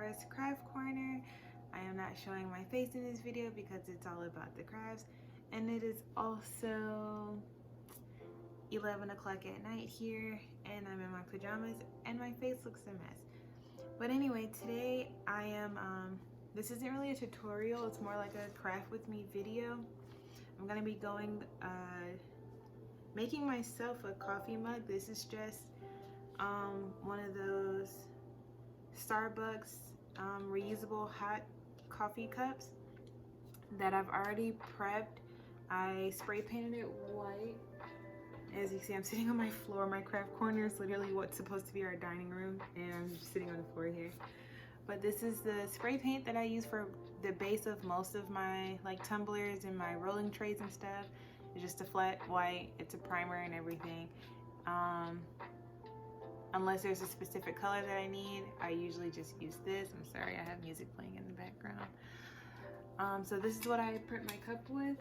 Kiarra's Craft Corner. I am not showing my face in this video because it's all about the crafts, and it is also 11 o'clock at night here, and I'm in my pajamas and my face looks a mess. But anyway, today I am this isn't really a tutorial, it's more like a craft with me video. I'm gonna be making myself a coffee mug. This is just one of those Starbucks reusable hot coffee cups that I've already prepped. I spray painted it white. As you can see, I'm sitting on my floor. My craft corner is literally what's supposed to be our dining room, and I'm just sitting on the floor here. But this is the spray paint that I use for the base of most of my tumblers and my rolling trays and stuff. It's just a flat white. It's a primer and everything. Unless there's a specific color that I need, I usually just use this. I'm sorry, I have music playing in the background. So this is what I print my cup with.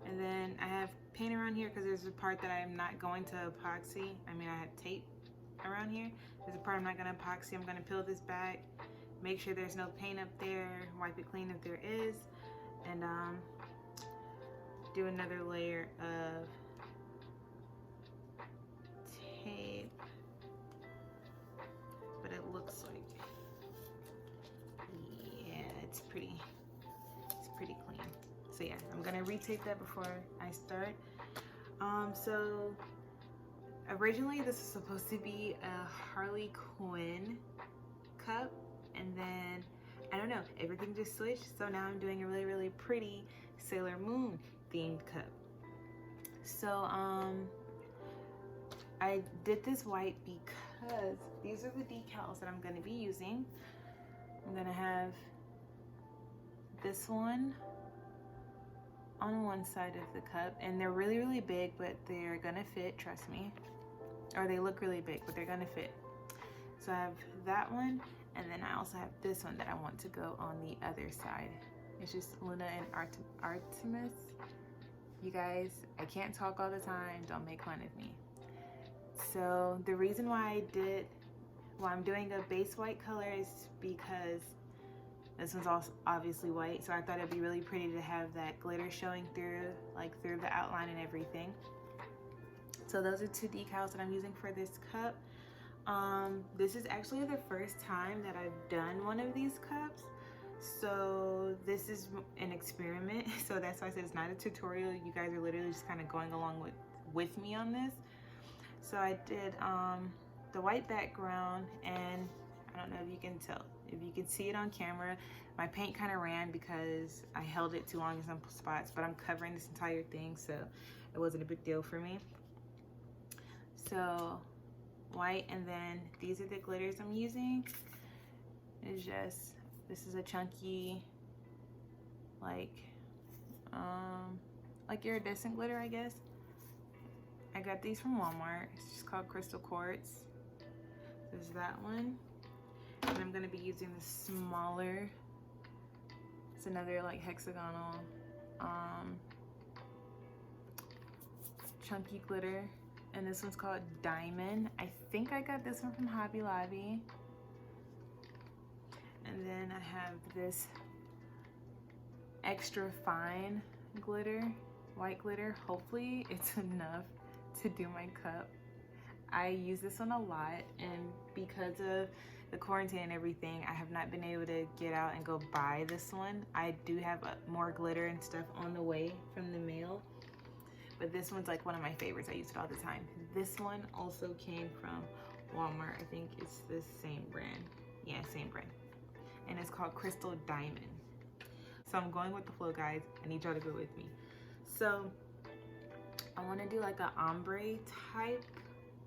And then I have paint around here because there's a part that I'm not going to epoxy. I mean, I have tape around here. There's a part I'm not going to epoxy. I'm going to peel this back, make sure there's no paint up there, wipe it clean if there is, and do another layer of tape. But it looks like, yeah, it's pretty clean. So yeah, I'm gonna retape that before I start. So originally this was supposed to be a Harley Quinn cup, and then I don't know, everything just switched. So now I'm doing a really pretty Sailor Moon themed cup. So I did this white because these are the decals that I'm going to be using. I'm going to have this one on one side of the cup, and they're really big, but they're going to fit, trust me. Or they look really big, but they're going to fit. So I have that one, and then I also have this one that I want to go on the other side. It's just Luna and Artemis. You guys, I can't talk all the time, don't make fun of me. So the reason why I'm doing a base white color is because this one's also obviously white, so I thought it'd be really pretty to have that glitter showing through, through the outline and everything. So those are two decals that I'm using for this cup. This is actually the first time that I've done one of these cups, so this is an experiment. So that's why I said it's not a tutorial. You guys are literally just kind of going along with me on this. So I did the white background, and I don't know if you can tell, if you can see it on camera, my paint kind of ran because I held it too long in some spots, but I'm covering this entire thing, so it wasn't a big deal for me. So white, and then these are the glitters I'm using. It's just, this is a chunky, like iridescent glitter, I guess. I got these from Walmart. It's just called Crystal Quartz. There's that one. And I'm gonna be using the smaller, it's another hexagonal chunky glitter. And this one's called Diamond. I think I got this one from Hobby Lobby. And then I have this extra fine glitter, white glitter. Hopefully it's enough to do my cup. I use this one a lot, and because of the quarantine and everything, I have not been able to get out and go buy this one. I do have more glitter and stuff on the way from the mail, but this one's one of my favorites. I use it all the time. This one also came from Walmart. I think it's the same brand. Yeah, same brand. And it's called Crystal Diamond. So I'm going with the flow, guys. I need y'all to go with me. So I want to do an ombre type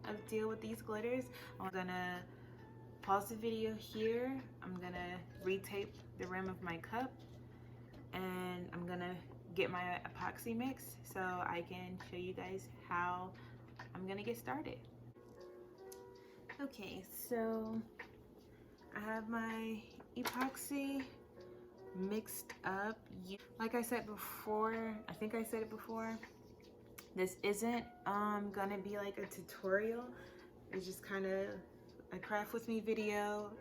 of deal with these glitters. I'm gonna pause the video here. I'm gonna retape the rim of my cup, and I'm gonna get my epoxy mix so I can show you guys how I'm gonna get started. Okay, so I have my epoxy mixed up. Like I said before, I think I said it before, this isn't gonna be a tutorial. It's just kind of a craft with me video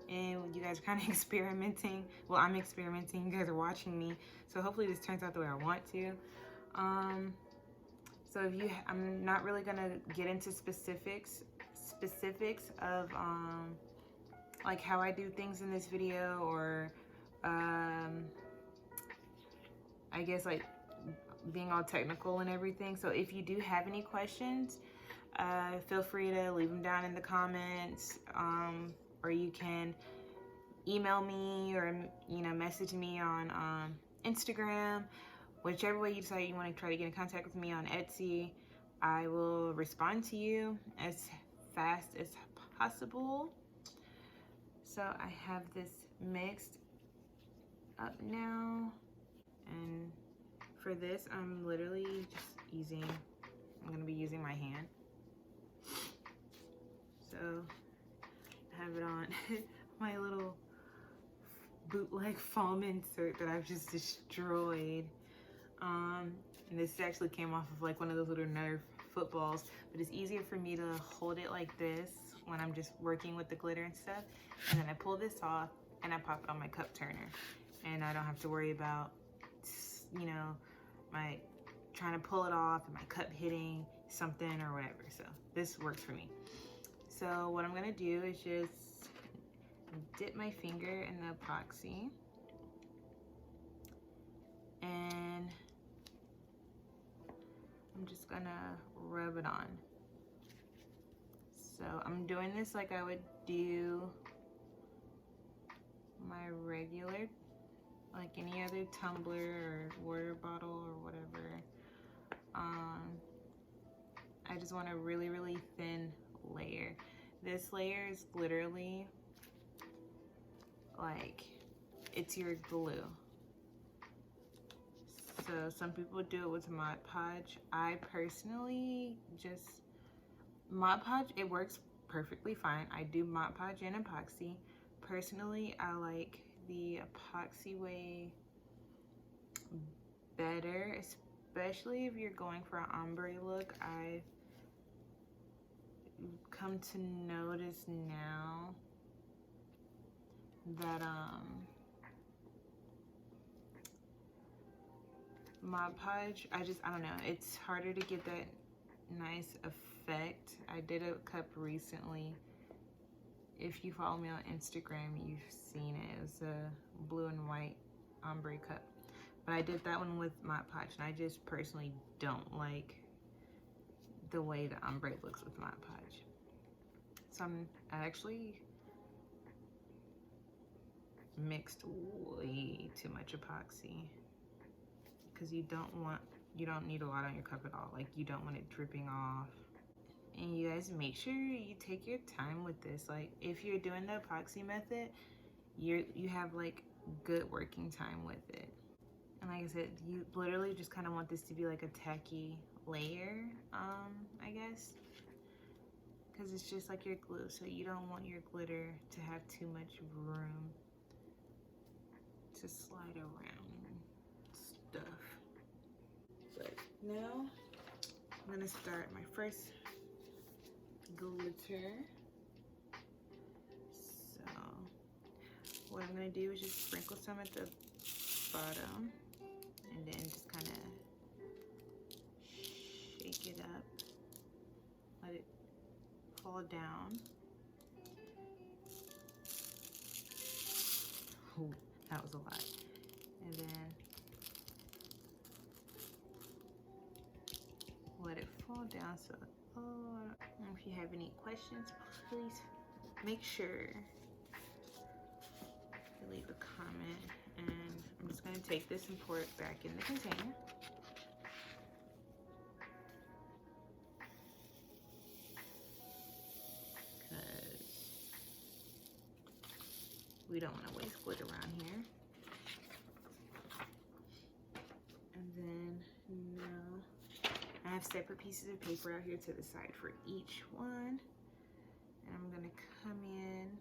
and you guys are kind of experimenting. Well, I'm experimenting, you guys are watching me. So hopefully this turns out the way I want to. So if you, I'm not really gonna get into specifics of like how I do things in this video, or I guess like being all technical and everything. So if you do have any questions, feel free to leave them down in the comments, or you can email me, or message me on Instagram. Whichever way you decide you want to try to get in contact with me on Etsy, I will respond to you as fast as possible. So I have this mixed up now, and for this I'm literally just I'm going to be using my hand. So I have it on my little bootleg foam insert that I've just destroyed. And this actually came off of like one of those little Nerf footballs, but it's easier for me to hold it like this when I'm just working with the glitter and stuff. And then I pull this off and I pop it on my cup turner, and I don't have to worry about, my trying to pull it off and my cup hitting something or whatever. So this works for me. So what I'm gonna do is just dip my finger in the epoxy, and I'm just gonna rub it on. So I'm doing this like I would do my regular, like any other tumbler or water bottle or whatever. I just want a really, really thin layer. This layer is literally like, it's your glue. So some people do it with Mod Podge. I personally just, Mod Podge, it works perfectly fine. I do Mod Podge and epoxy. Personally, I like the epoxy way better, especially if you're going for an ombre look. I've come to notice now that Mod Podge, I don't know, it's harder to get that nice effect. I did a cup recently. If you follow me on Instagram, you've seen it. It was a blue and white ombre cup. But I did that one with Mod Podge, and I just personally don't like the way the ombre looks with Mod Podge. So I actually mixed way too much epoxy, because you don't need a lot on your cup at all. Like, you don't want it dripping off. And you guys, make sure you take your time with this. Like, if you're doing the epoxy method, you have like good working time with it. And like I said, you literally just kind of want this to be like a tacky layer, I guess, because it's just like your glue. So you don't want your glitter to have too much room to slide around and stuff. But now I'm gonna start my first glitter. So what I'm gonna do is just sprinkle some at the bottom, and then just kind of shake it up, let it fall down. Oh, that was a lot. And then let it fall down. So, if you have any questions, please make sure to leave a comment. And I'm just going to take this and pour it back in the container. Because we don't want to waste glitter around here. And then now I have separate pieces of paper out here to the side for each one. And I'm going to come in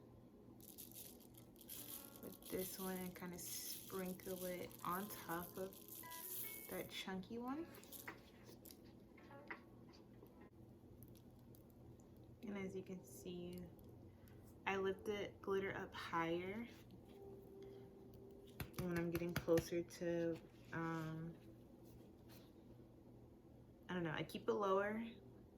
with this one and kind of sprinkle it on top of that chunky one. And as you can see, lift the glitter up higher when I'm getting closer to, I don't know, I keep it lower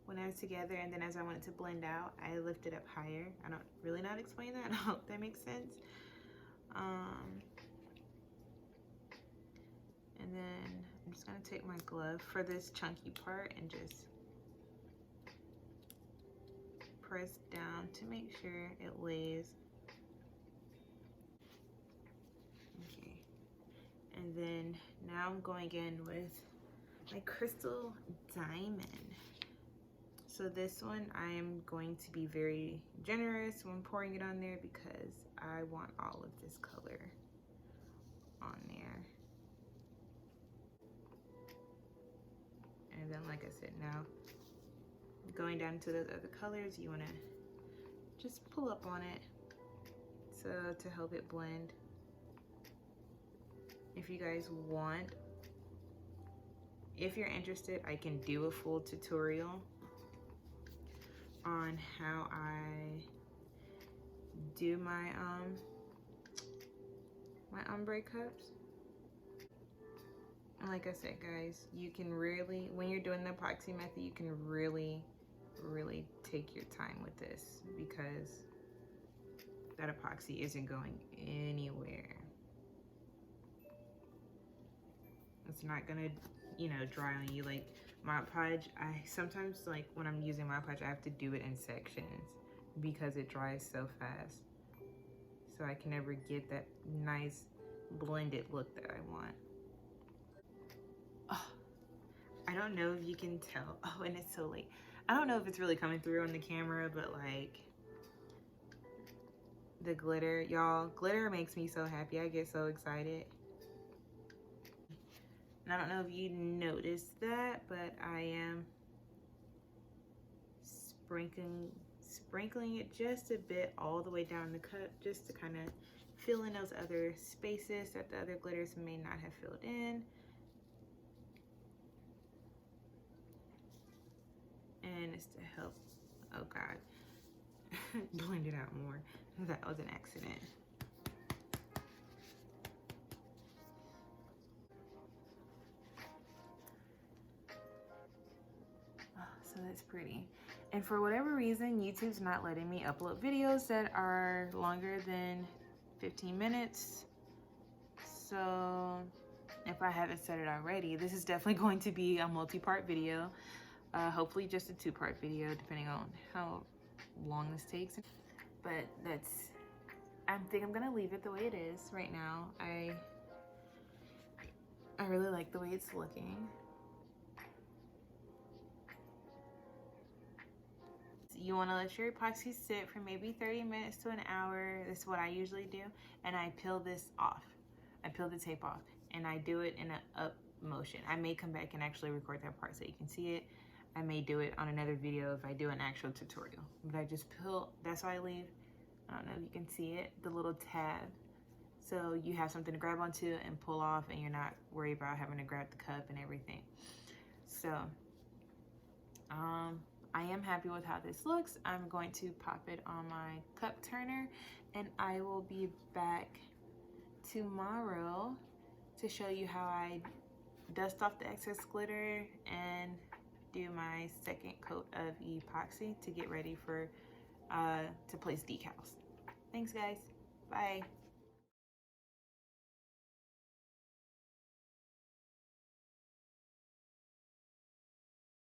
when I was together, and then as I want it to blend out, I lift it up higher. I don't really know how to explain that. I hope that makes sense. And then I'm just gonna take my glove for this chunky part and just press down to make sure it lays. Okay. And then now I'm going in with my crystal diamond. So this one, I am going to be very generous when pouring it on there because I want all of this color on there. And then, like I said, now going down to those other colors, you want to just pull up on it so to help it blend. If you guys want, if you're interested, I can do a full tutorial on how I do my my ombre cups. And like I said, guys, you can really, when you're doing the epoxy method, you can really take your time with this because that epoxy isn't going anywhere. It's not gonna, you know, dry on you like Mod Podge. I sometimes, like when I'm using Mod Podge, I have to do it in sections because it dries so fast. So I can never get that nice blended look that I want. Oh, I don't know if you can tell. Oh, and it's so late. I don't know if it's really coming through on the camera, but like the glitter, y'all, glitter makes me so happy. I get so excited. And I don't know if you noticed that, but I am sprinkling it just a bit all the way down the cup just to kind of fill in those other spaces that the other glitters may not have filled in. And it's to help, oh God, blend it out more. That was an accident. So that's pretty. And for whatever reason, YouTube's not letting me upload videos that are longer than 15 minutes. So if I haven't said it already, this is definitely going to be a multi-part video. Hopefully just a 2-part video, depending on how long this takes. But I think I'm gonna leave it the way it is right now. I really like the way it's looking. You want to let your epoxy sit for maybe 30 minutes to an hour. That's what I usually do. And I peel this off. I peel the tape off and I do it in an up motion. I may come back and actually record that part so you can see it. I may do it on another video if I do an actual tutorial. But I just peel, that's why I leave, I don't know if you can see it, the little tab. So you have something to grab onto and pull off and you're not worried about having to grab the cup and everything. So, I am happy with how this looks. I'm going to pop it on my cup turner and I will be back tomorrow to show you how I dust off the excess glitter and do my second coat of epoxy to get ready for to place decals. Thanks guys, bye.